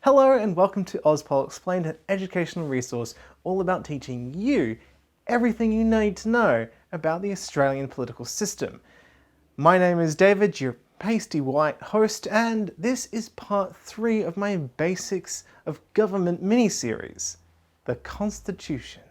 Hello and welcome to Auspol Explained, an educational resource all about teaching you everything you need to know about the Australian political system. My name is David, your pasty white host, and this is part 3 of my Basics of Government mini-series, the Constitution.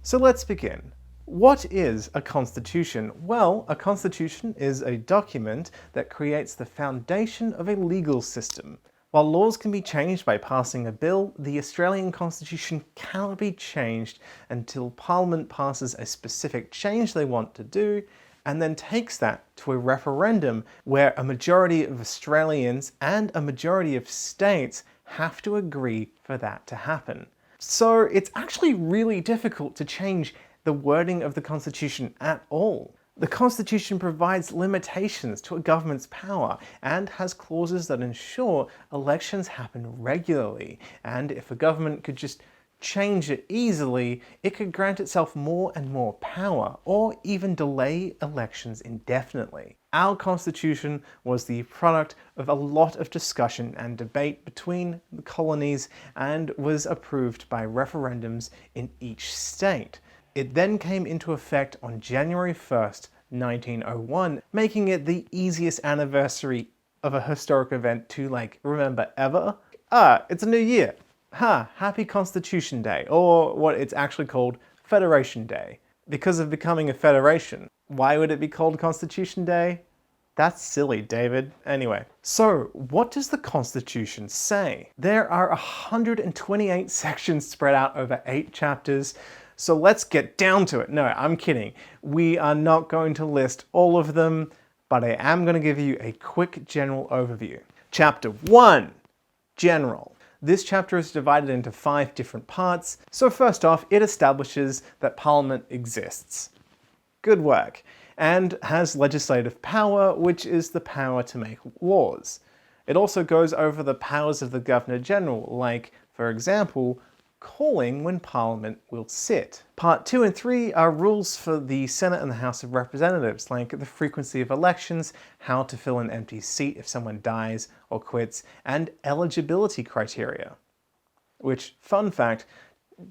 So let's begin. What is a constitution? Well, a constitution is a document that creates the foundation of a legal system. While laws can be changed by passing a bill, the Australian Constitution cannot be changed until Parliament passes a specific change they want to do and then takes that to a referendum where a majority of Australians and a majority of states have to agree for that to happen. So it's actually really difficult to change the wording of the Constitution at all. The Constitution provides limitations to a government's power and has clauses that ensure elections happen regularly, and if a government could just change it easily, it could grant itself more and more power, or even delay elections indefinitely. Our Constitution was the product of a lot of discussion and debate between the colonies and was approved by referendums in each state. It then came into effect on January 1st, 1901, making it the easiest anniversary of a historic event to remember ever. It's a new year. Happy Constitution Day, or what it's actually called, Federation Day. Because of becoming a federation. Why would it be called Constitution Day? That's silly, David. Anyway, so what does the Constitution say? There are 128 sections spread out over 8 chapters. So let's get down to it. No, I'm kidding. We are not going to list all of them, but I am going to give you a quick general overview. Chapter 1, General. This chapter is divided into 5 different parts. So first off, it establishes that Parliament exists. Good work. And has legislative power, which is the power to make laws. It also goes over the powers of the Governor-General, like, for example, calling when Parliament will sit. Part 2 and 3 are rules for the Senate and the House of Representatives, like the frequency of elections, how to fill an empty seat if someone dies or quits, and eligibility criteria. Which, fun fact,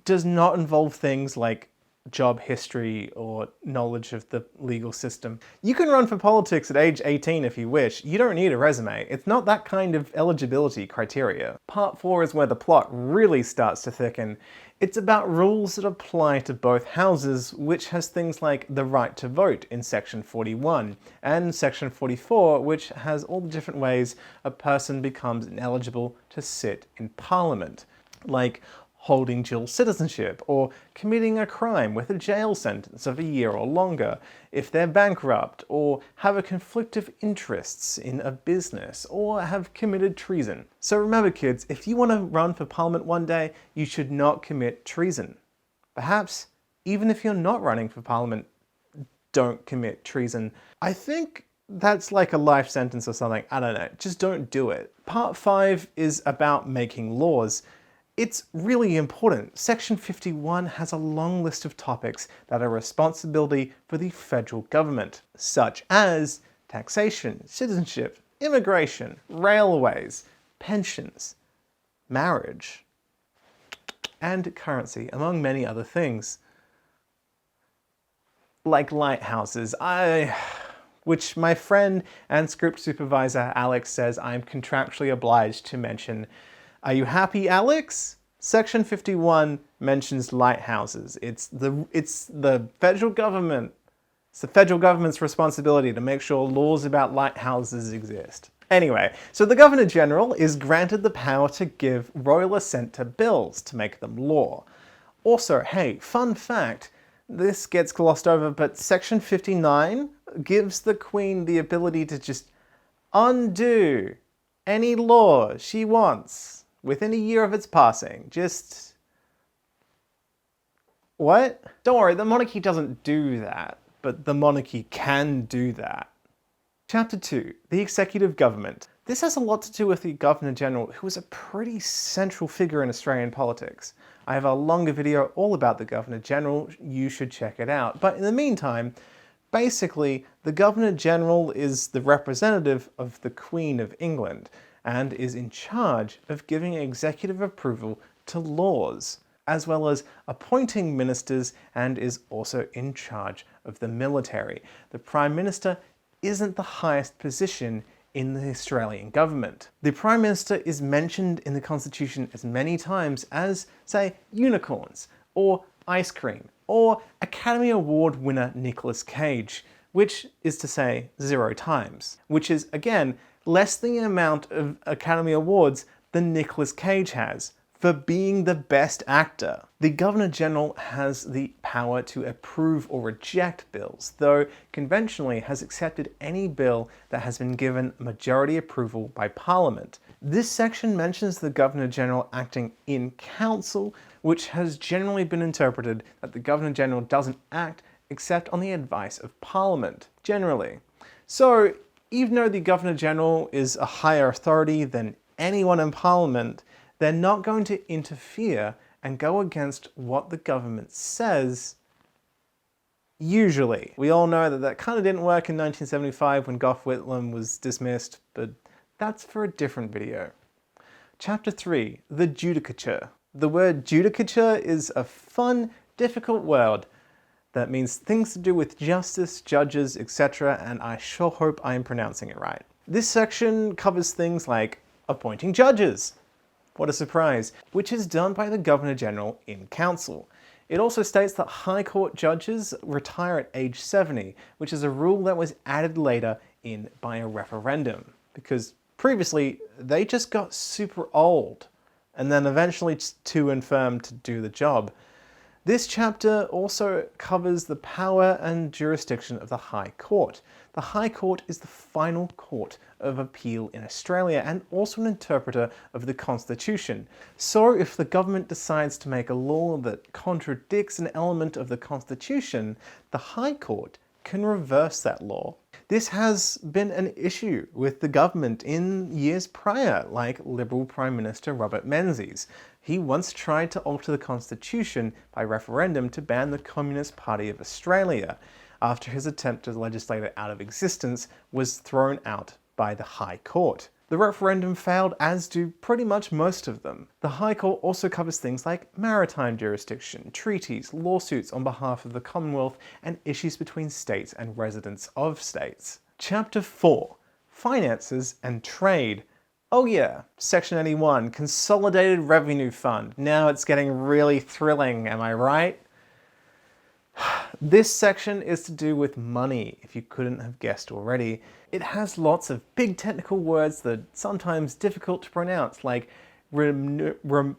does not involve things like job history or knowledge of the legal system. You can run for politics at age 18 if you wish. You don't need a resume. It's not that kind of eligibility criteria. Part 4 is where the plot really starts to thicken. It's about rules that apply to both houses, which has things like the right to vote in section 41, and section 44, which has all the different ways a person becomes ineligible to sit in Parliament, like holding dual citizenship, or committing a crime with a jail sentence of a year or longer, if they're bankrupt, or have a conflict of interests in a business, or have committed treason. So remember kids, if you want to run for Parliament one day, you should not commit treason. Perhaps, even if you're not running for Parliament, don't commit treason. I think that's like a life sentence or something, I don't know, just don't do it. Part 5 is about making laws. It's really important. Section 51 has a long list of topics that are responsibility for the federal government, such as taxation, citizenship, immigration, railways, pensions, marriage, and currency, among many other things. Like lighthouses, which my friend and script supervisor Alex says I'm contractually obliged to mention. Are you happy, Alex? Section 51 mentions lighthouses. It's the federal government. It's the federal government's responsibility to make sure laws about lighthouses exist. Anyway, so the Governor-General is granted the power to give royal assent to bills to make them law. Also, hey, fun fact, this gets glossed over, but Section 59 gives the Queen the ability to just undo any law she wants within a year of its passing. Just... what? Don't worry, the monarchy doesn't do that, but the monarchy can do that. Chapter 2, the Executive Government. This has a lot to do with the Governor-General, who is a pretty central figure in Australian politics. I have a longer video all about the Governor-General, you should check it out. But in the meantime, basically, the Governor-General is the representative of the Queen of England, and is in charge of giving executive approval to laws, as well as appointing ministers, and is also in charge of the military. The Prime Minister isn't the highest position in the Australian government. The Prime Minister is mentioned in the Constitution as many times as, say, unicorns, or ice cream, or Academy Award winner Nicolas Cage, which is to say 0 times, which is, again, less than the amount of Academy Awards than Nicolas Cage has for being the best actor. The Governor-General has the power to approve or reject bills, though conventionally has accepted any bill that has been given majority approval by Parliament. This section mentions the Governor-General acting in council, which has generally been interpreted that the Governor-General doesn't act except on the advice of Parliament, generally. So, even though the Governor-General is a higher authority than anyone in Parliament, they're not going to interfere and go against what the government says, usually. We all know that that kind of didn't work in 1975 when Gough Whitlam was dismissed, but that's for a different video. Chapter 3, the Judicature. The word Judicature is a fun, difficult word that means things to do with justice, judges, etc., and I sure hope I am pronouncing it right. This section covers things like appointing judges. What a surprise, which is done by the Governor-General in Council. It also states that High Court judges retire at age 70, which is a rule that was added later in by a referendum, because previously they just got super old and then eventually too infirm to do the job. This chapter also covers the power and jurisdiction of the High Court. The High Court is the final court of appeal in Australia and also an interpreter of the Constitution. So if the government decides to make a law that contradicts an element of the Constitution, the High Court can reverse that law. This has been an issue with the government in years prior, like Liberal Prime Minister Robert Menzies. He once tried to alter the Constitution by referendum to ban the Communist Party of Australia, after his attempt to legislate it out of existence was thrown out by the High Court. The referendum failed, as do pretty much most of them. The High Court also covers things like maritime jurisdiction, treaties, lawsuits on behalf of the Commonwealth, and issues between states and residents of states. Chapter 4, Finances and Trade. Oh yeah, Section 81, Consolidated Revenue Fund. Now it's getting really thrilling, am I right? This section is to do with money, if you couldn't have guessed already. It has lots of big technical words that are sometimes difficult to pronounce, like remuneration.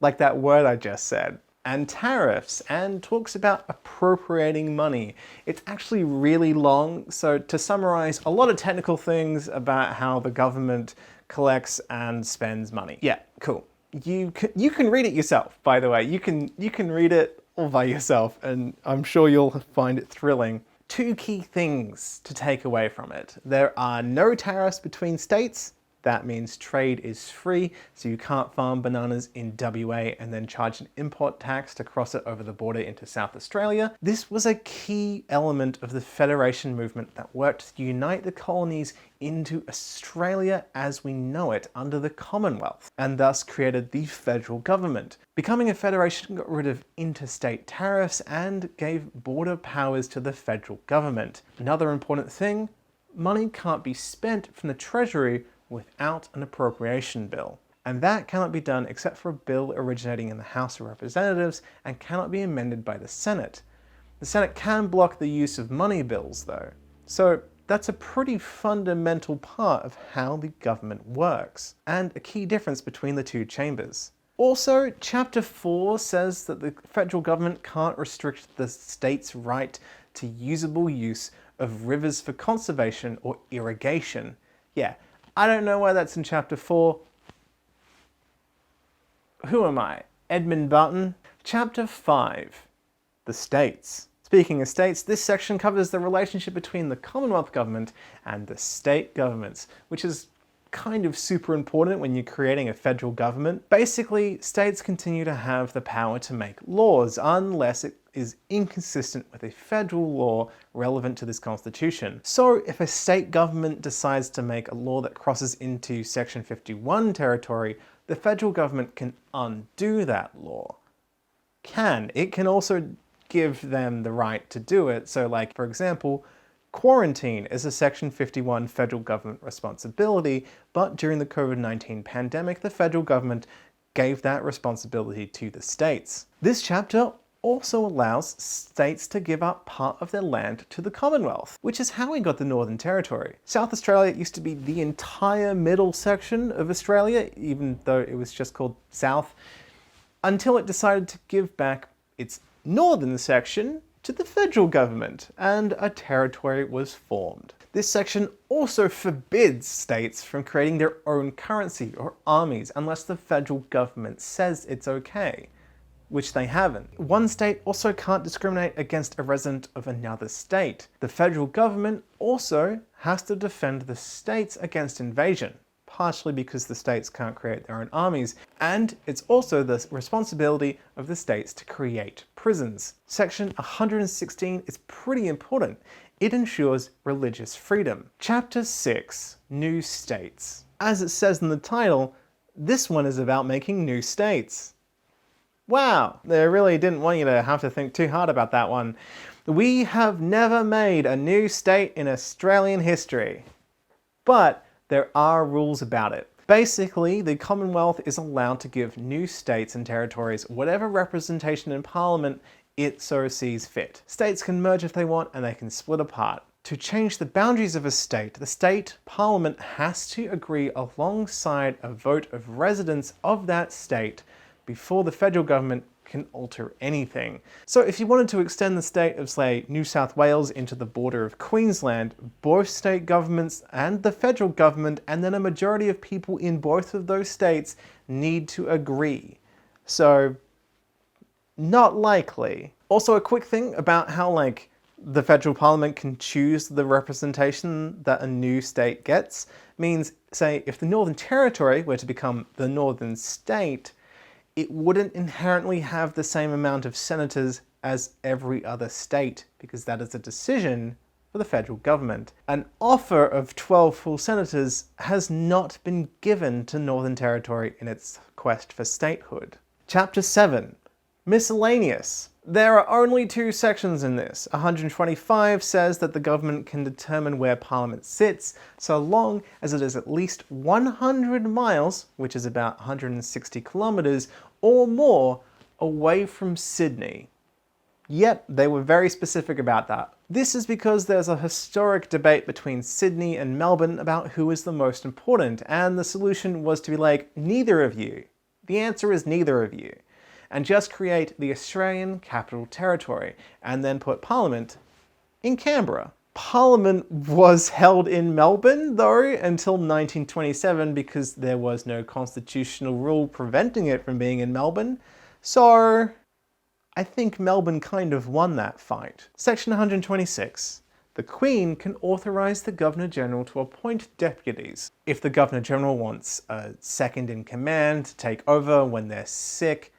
Like that word I just said. And tariffs, and talks about appropriating money. It's actually really long, so to summarize, a lot of technical things about how the government collects and spends money. Yeah, cool. You can read it yourself, by the way. You can read it all by yourself, and I'm sure you'll find it thrilling. 2 key things to take away from it. There are no tariffs between states. That means trade is free, so you can't farm bananas in WA and then charge an import tax to cross it over the border into South Australia. This was a key element of the Federation movement that worked to unite the colonies into Australia as we know it under the Commonwealth, and thus created the federal government. Becoming a federation got rid of interstate tariffs and gave border powers to the federal government. Another important thing, money can't be spent from the Treasury without an appropriation bill. And that cannot be done except for a bill originating in the House of Representatives and cannot be amended by the Senate. The Senate can block the use of money bills though. So that's a pretty fundamental part of how the government works, and a key difference between the 2 chambers. Also, Chapter 4 says that the federal government can't restrict the state's right to usable use of rivers for conservation or irrigation. Yeah, I don't know why that's in Chapter 4. Who am I? Edmund Button? Chapter 5, the states. Speaking of states, this section covers the relationship between the Commonwealth government and the state governments, which is kind of super important when you're creating a federal government. Basically, states continue to have the power to make laws unless it is inconsistent with a federal law relevant to this constitution. So if a state government decides to make a law that crosses into Section 51 territory, the federal government can undo that law. It can also give them the right to do it. So like, for example, quarantine is a Section 51 federal government responsibility, but during the COVID-19 pandemic, the federal government gave that responsibility to the states. This chapter also allows states to give up part of their land to the Commonwealth, which is how we got the Northern Territory. South Australia used to be the entire middle section of Australia, even though it was just called South, until it decided to give back its northern section to the federal government, and a territory was formed. This section also forbids states from creating their own currency or armies unless the federal government says it's okay, which they haven't. One state also can't discriminate against a resident of another state. The federal government also has to defend the states against invasion, partially because the states can't create their own armies, and it's also the responsibility of the states to create prisons. Section 116 is pretty important. It ensures religious freedom. Chapter 6, New States. As it says in the title, this one is about making new states. Wow, they really didn't want you to have to think too hard about that one. We have never made a new state in Australian history, but there are rules about it. Basically, the Commonwealth is allowed to give new states and territories whatever representation in Parliament it so sees fit. States can merge if they want, and they can split apart. To change the boundaries of a state, the state parliament has to agree alongside a vote of residents of that state before the federal government can alter anything. So if you wanted to extend the state of, say, New South Wales into the border of Queensland, both state governments and the federal government, and then a majority of people in both of those states, need to agree. So, not likely. Also, a quick thing about how, like, the federal parliament can choose the representation that a new state gets means, say, if the Northern Territory were to become the Northern State, it wouldn't inherently have the same amount of senators as every other state, because that is a decision for the federal government. An offer of 12 full senators has not been given to Northern Territory in its quest for statehood. Chapter 7, Miscellaneous. There are only 2 sections in this. 125 says that the government can determine where Parliament sits, so long as it is at least 100 miles, which is about 160 kilometers, or more away from Sydney. Yep, they were very specific about that. This is because there's a historic debate between Sydney and Melbourne about who is the most important, and the solution was to be like, neither of you. The answer is neither of you. And just create the Australian Capital Territory, and then put Parliament in Canberra. Parliament was held in Melbourne, though, until 1927 because there was no constitutional rule preventing it from being in Melbourne. So, I think Melbourne kind of won that fight. Section 126. The Queen can authorise the Governor-General to appoint deputies. If the Governor-General wants a second-in-command to take over when they're sick,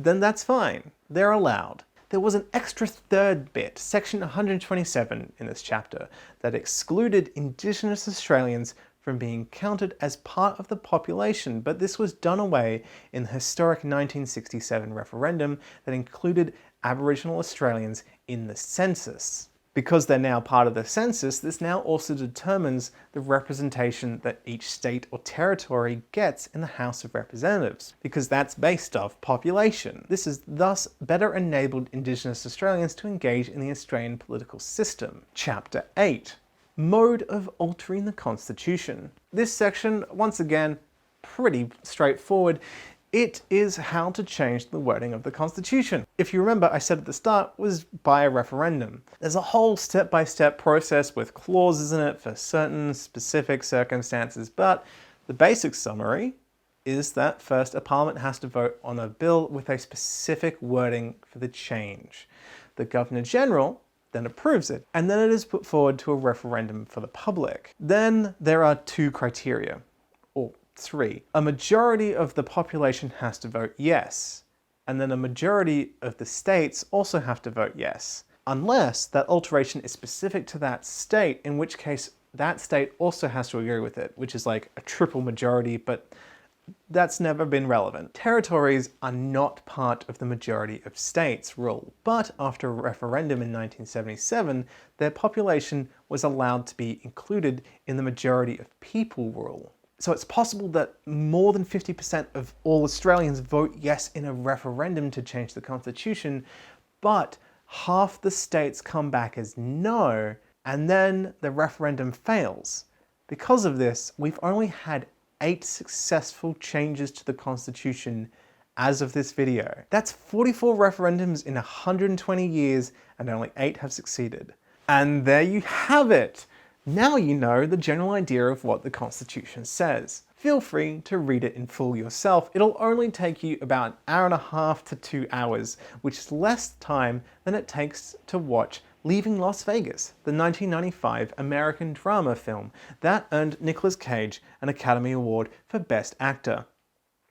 then that's fine. They're allowed. There was an extra third bit, section 127 in this chapter, that excluded Indigenous Australians from being counted as part of the population, but this was done away in the historic 1967 referendum that included Aboriginal Australians in the census. Because they're now part of the census, this now also determines the representation that each state or territory gets in the House of Representatives, because that's based off population. This has thus better enabled Indigenous Australians to engage in the Australian political system. Chapter 8. Mode of altering the Constitution. This section, once again, pretty straightforward. It is how to change the wording of the Constitution. If you remember, I said at the start, was by a referendum. There's a whole step-by-step process with clauses in it for certain specific circumstances, but the basic summary is that first a parliament has to vote on a bill with a specific wording for the change. The Governor-General then approves it, and then it is put forward to a referendum for the public. Then there are two criteria, or three. A majority of the population has to vote yes, and then a majority of the states also have to vote yes, unless that alteration is specific to that state, in which case that state also has to agree with it, which is like a triple majority, but that's never been relevant. Territories are not part of the majority of states rule, but after a referendum in 1977, their population was allowed to be included in the majority of people rule. So it's possible that more than 50% of all Australians vote yes in a referendum to change the constitution, but half the states come back as no, and then the referendum fails. Because of this, we've only had 8 successful changes to the constitution as of this video. That's 44 referendums in 120 years, and only 8 have succeeded. And there you have it! Now you know the general idea of what the Constitution says. Feel free to read it in full yourself. It'll only take you about an hour and a half to 2 hours, which is less time than it takes to watch Leaving Las Vegas, the 1995 American drama film that earned Nicolas Cage an Academy Award for Best Actor.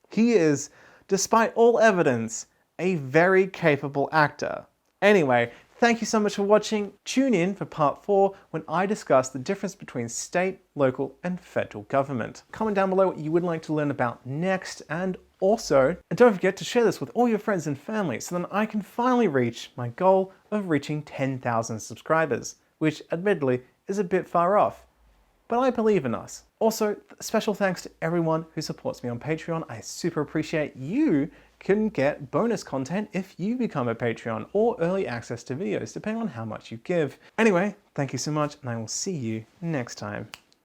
He is, despite all evidence, a very capable actor. Anyway, thank you so much for watching. Tune in for part 4 when I discuss the difference between state, local, and federal government. Comment down below what you would like to learn about next, and also, don't forget to share this with all your friends and family so that I can finally reach my goal of reaching 10,000 subscribers, which admittedly is a bit far off, but I believe in us. Also, special thanks to everyone who supports me on Patreon. I super appreciate you. Can get bonus content if you become a Patreon, or early access to videos depending on how much you give. Anyway, thank you so much, and I will see you next time.